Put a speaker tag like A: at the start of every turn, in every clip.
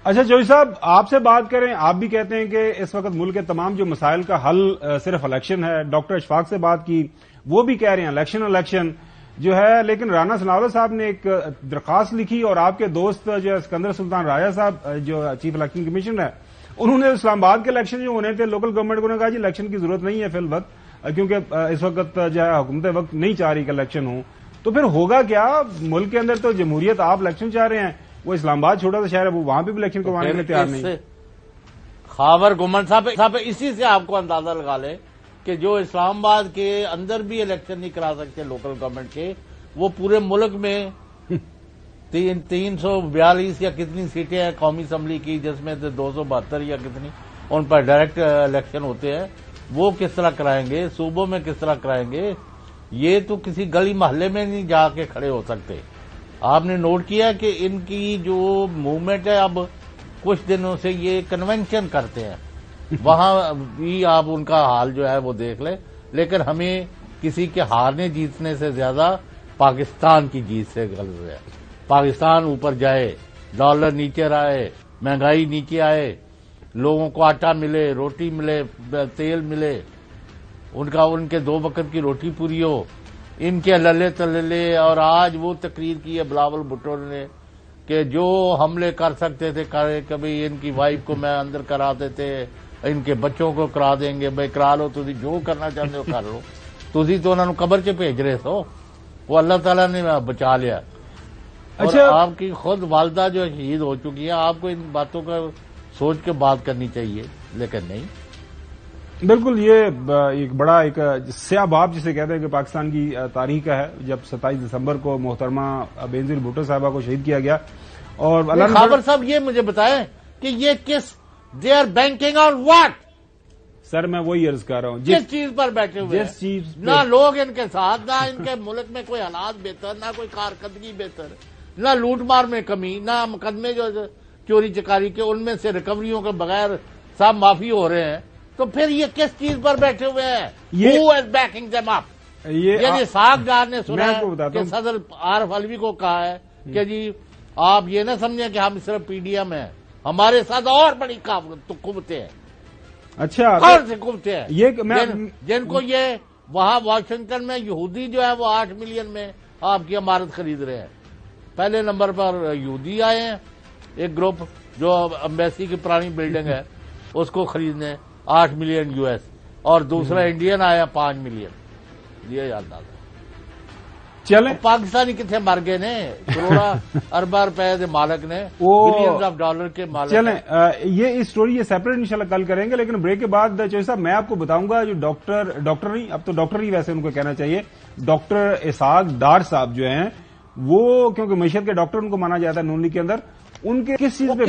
A: اچھا جوئی صاحب، آپ سے بات کریں، آپ بھی کہتے ہیں کہ اس وقت ملک کے تمام جو مسائل کا حل صرف الیکشن ہے. ڈاکٹر اشفاق سے بات کی، وہ بھی کہہ رہے ہیں الیکشن جو ہے. لیکن رانا ثناءاللہ صاحب نے ایک درخواست لکھی اور آپ کے دوست جو ہے سکندر سلطان راجہ صاحب جو چیف الیکشن کمیشنر ہے، انہوں نے اسلام آباد کے الیکشن جو ہونے تھے لوکل گورنمنٹ کو نے کہا جی الیکشن کی ضرورت نہیں ہے فی الوقت، کیونکہ اس وقت جو ہے حکومت وقت نہیں چاہ رہی کہ الیکشن ہوں. تو پھر ہوگا کیا؟ ملک کے اندر تو جمہوریت، آپ الیکشن چاہ رہے ہیں، وہ اسلام آباد چھوٹا سا شہر ہے، وہ وہاں پہ بھی الیکشن کروانے میں تیار نہیں.
B: خاور گمن صاحب اسی سے آپ کو اندازہ لگا لے کہ جو اسلام آباد کے اندر بھی الیکشن نہیں کرا سکتے لوکل گورنمنٹ کے، وہ پورے ملک میں 342 یا کتنی سیٹیں ہیں قومی اسمبلی کی، جس میں سے 272 یا کتنی ان پر ڈائریکٹ الیکشن ہوتے ہیں، وہ کس طرح کرائیں گے؟ صوبوں میں کس طرح کرائیں گے؟ یہ تو کسی گلی محلے میں نہیں جا کے کھڑے ہو سکتے. آپ نے نوٹ کیا کہ ان کی جو موومنٹ ہے، اب کچھ دنوں سے یہ کنونشن کرتے ہیں، وہاں بھی آپ ان کا حال جو ہے وہ دیکھ لیں. لیکن ہمیں کسی کے ہارنے جیتنے سے زیادہ پاکستان کی جیت سے غرض ہے. پاکستان اوپر جائے، ڈالر نیچے آئے، مہنگائی نیچے آئے، لوگوں کو آٹا ملے، روٹی ملے، تیل ملے، ان کے 2 وقت کی روٹی پوری ہو، ان کے للے تللے. اور آج وہ تقریر کی ہے بلاول بھٹو نے کہ جو حملے کر سکتے تھے کرے، کبھی ان کی وائف کو میں اندر کرا دیتے، ان کے بچوں کو کرا دیں گے. بھائی کرا لو، تھی جو کرنا چاہتے ہو کر لو. تھی تو انہوں نے قبر چ بھیج رہے سو، وہ اللہ تعالیٰ نے بچا لیا. اچھا، آپ کی خود والدہ جو شہید ہو چکی ہیں، آپ کو ان باتوں کا سوچ کے بات کرنی چاہیے، لیکن نہیں.
A: بالکل، یہ ایک بڑا ایک سیاہ باب جسے کہتے ہیں کہ پاکستان کی تاریخ کا ہے، جب 27 دسمبر کو محترمہ بینظیر بھٹو صاحبہ کو شہید کیا گیا. اور
B: خابر صاحب یہ مجھے بتائیں کہ یہ کس they are banking on what?
A: Sir میں وہی عرض کر رہا ہوں،
B: جس چیز پر بیٹھے ہوئے
A: جس چیز
B: نہ لوگ ان کے ساتھ، نہ ان کے ملک میں کوئی حالات بہتر، نہ کوئی کارکردگی بہتر، نہ لوٹ مار میں کمی، نہ مقدمے جو چوری چکاری کے ان میں سے ریکوریوں کے بغیر سب معافی ہو رہے ہیں. تو پھر یہ کس چیز پر بیٹھے ہوئے ہیں؟ Who is backing them up؟ یعنی ساکھ ڈار نے سنا ہے کہ صدر عارف علوی کو کہا ہے کہ جی آپ یہ نہ سمجھیں کہ ہم صرف پی ڈی ایم ہیں، ہمارے ساتھ اور بڑی قوتیں ہیں.
A: اچھا،
B: کون سی قوتیں ہیں جن کو یہ وہاں واشنگٹن میں یہودی جو ہے وہ 8 ملین میں آپ کی عمارت خرید رہے ہیں. پہلے نمبر پر یہودی آئے ہیں، ایک گروپ جو امبیسی کی پرانی بلڈنگ ہے اس کو خریدنے 8 ملین US، اور دوسرا انڈین آیا 5 ملین. یہ یاد آتا
A: چلیں
B: پاکستانی کتنے مر گئے نے، کروڑا اربا روپے کے مالک نے، بلینز آف ڈالر کے مالک.
A: چلیں یہ اسٹوری یہ سیپریٹ انشاءاللہ کل کریں گے، لیکن بریک کے بعد چوہدری صاحب میں آپ کو بتاؤں گا جو ڈاکٹر نہیں، اب تو ڈاکٹر ہی ویسے ان کو کہنا چاہیے، ڈاکٹر اسحاق ڈار صاحب جو ہیں وہ، کیونکہ معیشت کے ڈاکٹر ان کو مانا جاتا ہے نون لیگ کے اندر، ان کے کس چیز پہ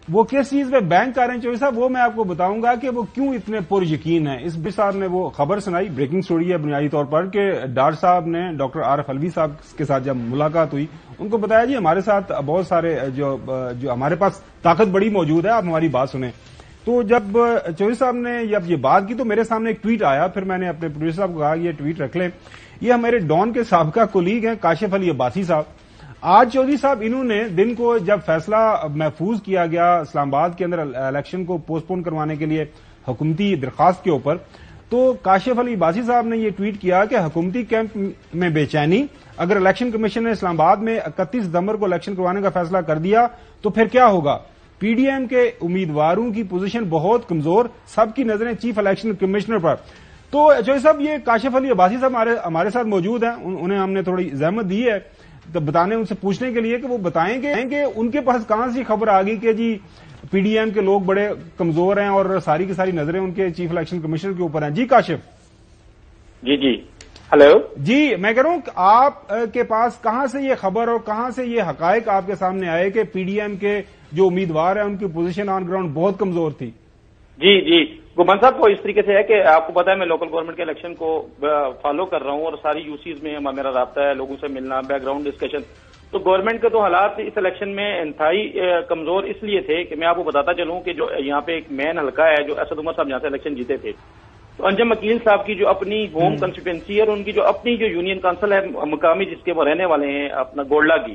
A: وہ کس چیز پہ بینک کر رہے ہیں چوہدری صاحب، وہ میں آپ کو بتاؤں گا کہ وہ کیوں اتنے پر یقین ہیں. اس صاحب نے وہ خبر سنائی، بریکنگ سٹوری ہے بنیادی طور پر، کہ ڈار صاحب نے ڈاکٹر عارف علوی صاحب کے ساتھ جب ملاقات ہوئی، ان کو بتایا جی ہمارے ساتھ بہت سارے جو ہمارے پاس طاقت بڑی موجود ہے، آپ ہماری بات سنیں. تو جب چوہدری صاحب نے جب یہ بات کی تو میرے سامنے ایک ٹویٹ آیا، پھر میں نے اپنے پروڈیوسر صاحب کو کہا یہ ٹویٹ رکھ لیں. یہ ہمارے ڈان کے سابقہ کولیگ ہیں کاشف علی عباسی صاحب. آج چوہدری صاحب انہوں نے دن کو جب فیصلہ محفوظ کیا گیا اسلام آباد کے اندر الیکشن کو پوسٹ پون کروانے کے لیے حکومتی درخواست کے اوپر، تو کاشف علی عباسی صاحب نے یہ ٹویٹ کیا کہ حکومتی کیمپ میں بے چینی، اگر الیکشن کمیشن نے اسلام آباد میں 31 دسمبر کو الیکشن کروانے کا فیصلہ کر دیا تو پھر کیا ہوگا؟ پی ڈی ایم کے امیدواروں کی پوزیشن بہت کمزور، سب کی نظریں چیف الیکشن کمشنر پر. تو چوہدری صاحب یہ کاشف علی عباسی صاحب ہمارے ساتھ موجود ہیں، انہیں ہم نے تھوڑی زحمت دی ہے تو بتانے ان سے پوچھنے کے لیے کہ وہ بتائیں گے کہ ان کے پاس کہاں سی خبر آ گئی کہ جی پی ڈی ایم کے لوگ بڑے کمزور ہیں اور ساری کی ساری نظریں ان کے چیف الیکشن کمشنر کے اوپر ہیں. جی کاشف.
C: جی ہلو.
A: جی میں کہہ رہا ہوں کہ آپ کے پاس کہاں سے یہ خبر اور کہاں سے یہ حقائق آپ کے سامنے آئے کہ پی ڈی ایم کے جو امیدوار ہیں ان کی پوزیشن آن گراؤنڈ بہت کمزور تھی؟
C: جی گمان صاحب کو اس طریقے سے ہے کہ آپ کو پتا ہے میں لوکل گورنمنٹ کے الیکشن کو فالو کر رہا ہوں اور ساری یوسیز میں میرا رابطہ ہے، لوگوں سے ملنا، بیک گراؤنڈ ڈسکشن. تو گورنمنٹ کے تو حالات اس الیکشن میں انتہائی کمزور اس لیے تھے کہ میں آپ کو بتاتا چلوں کہ جو یہاں پہ ایک مین حلقہ ہے جو اسد عمر صاحب جہاں سے الیکشن جیتے تھے، تو انجم وکیل صاحب کی جو اپنی ہوم کنسٹیٹوئنسی ہے اور ان کی جو اپنی جو یونین کونسل ہے مقامی جس کے وہ رہنے والے ہیں اپنا گولڈا کی،